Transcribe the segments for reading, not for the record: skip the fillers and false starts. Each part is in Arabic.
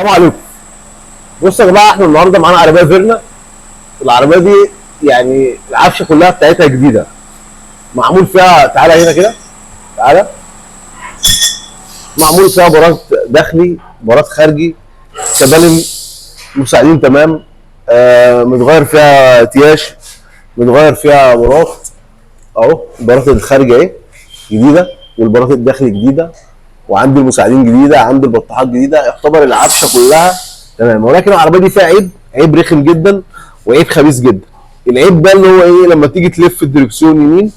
السلام عليكم. بصوا يا جماعه، احنا النهارده معانا عربيه فيرنا. العربيه دي يعني العفشه كلها بتاعتها جديده، معمول فيها، تعالى هنا كده، تعالى، معمول فيها براد داخلي، براد خارجي، سبالم مساعدين تمام، متغير فيها تياش، متغير فيها براد اهو. البراد الخارجي اهي جديده، والبراد الداخلي جديده، وعندي المساعدين جديده، عندي البطاحات جديده، يعتبر العفشه كلها تمام. ولكن العربيه دي فيها عيب، عيب رخم جدا وعيب خبيث جدا. العيب ده اللي هو ايه؟ لما تيجي تلف الدركسيون يمين،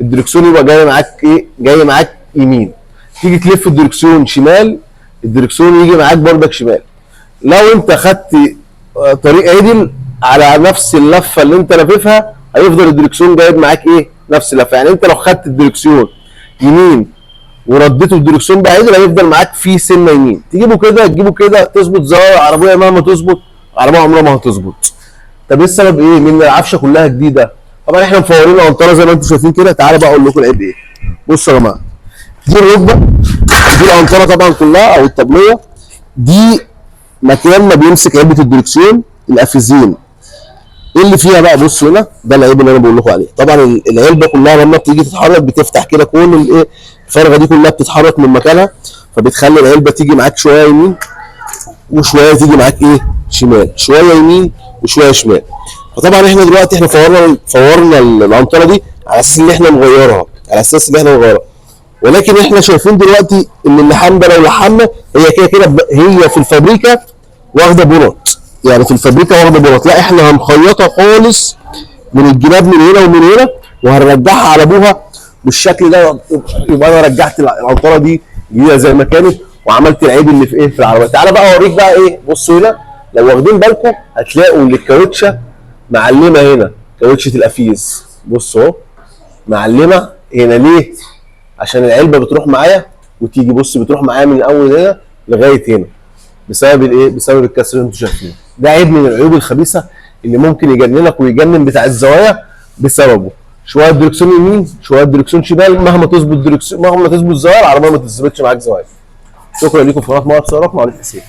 الدركسيون يبقى جاي معاك ايه؟ جاي معاك يمين. تيجي تلف الدركسيون شمال، الدركسيون يجي معاك بردك شمال. لو انت خدت طريق عدل على نفس اللفه اللي انت لاففها، هيفضل الدركسيون جايب معاك ايه؟ نفس اللفه. يعني انت لو خدت الدركسيون يمين ورديته الدركسيون بقى عدل، هيفضل معاك فيه سنه يمين. تجيبه كده تجيبه كده، تظبط زوايا العربيه مهما تظبط، العربيه عمرها ما هتظبط. طب ايه السبب؟ ايه؟ من العفشه كلها جديده. طبعا احنا مفورين الانطره زي ما انتم شايفين كده. تعالى بقى اقول لكم العيب ايه. بصوا يا جماعه، دي الركبه، دي الانطره طبعا كلها او الطبليه دي، مكان ما بيمسك علبه الدركسيون القفازين. ايه اللي فيها بقى؟ بصوا هنا، ده العيب اللي انا بقول لكم عليه. طبعا العلبه كلها لما بتيجي تتحرك بتفتح كده، كل الايه الفرغه دي كلها بتتحرك من مكانها، فبتخلي العلبه تيجي معاك شويه يمين وشويه تيجي معاك ايه شمال، شويه يمين وشويه شمال. فطبعا احنا دلوقتي احنا فورنا الانطره دي على اساس ان احنا نغيرها، على اساس ان احنا نغيرها. ولكن احنا شايفين دلوقتي ان اللحام ده لو لحمنا، هي كده كده هي في الفابريكا واخده بونط، يعني في الفابريكا واخده بونط. لا، احنا هنخيطها خالص من الجناب من هنا ومن هنا، وهنرجعها على ابوها بالشكل ده. يبقى انا رجعت الانطره دي جديده زي ما كانت، وعملت العيب اللي في ايه في العربيه. تعالى بقى اوريك بقى ايه. بصوا هنا، لو واخدين بالكم هتلاقوا ان الكاوتشه معلمه هنا، كاوتشه القفيز. بصوا اهو معلمه هنا. ليه؟ عشان العلبه بتروح معايا وتيجي، بص بتروح معايا من اول هنا لغايه هنا، بسبب الايه؟ بسبب الكسر اللي انتم شايفينه ده. عيب من العيوب الخبيثه اللي ممكن يجننك ويجنن بتاع الزوايا بسببه. شويه دركسيون يمين، شويه دركسيون شمال، مهما تظبط دركسيون، مهما تظبط زوايا، العربيه ما تظبطش معاك زوايا. شكرا لكم في قناه مواد سيارات مع وليد حسين.